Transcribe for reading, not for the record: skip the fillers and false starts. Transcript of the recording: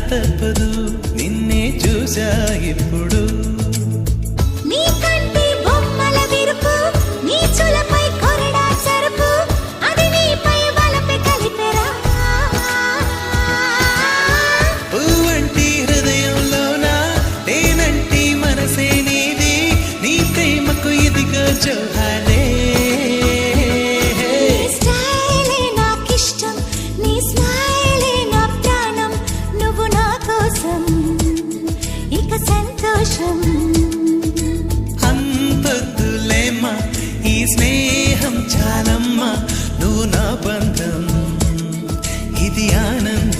తప్పదు నిన్నే చూసా ఇప్పుడు నీ కంటి బొమ్మల విరుపు నీ చులపై కొరడా సరుపు అది నీపై వలపే కలిపెరా పువ్వంటి హృదయంలోన తేనంటి మనసే నీది నీ ప్రేమకు ఇదిగో జోహారే నీ స్టైలే నాకిష్టం నీ స్మైలే నా ప్రాణం నువ్వు నా కోసం ఇక సంతోషం అంతొద్దులేమ్మా ఈ స్నేహం చాలమ్మా నువ్వు నా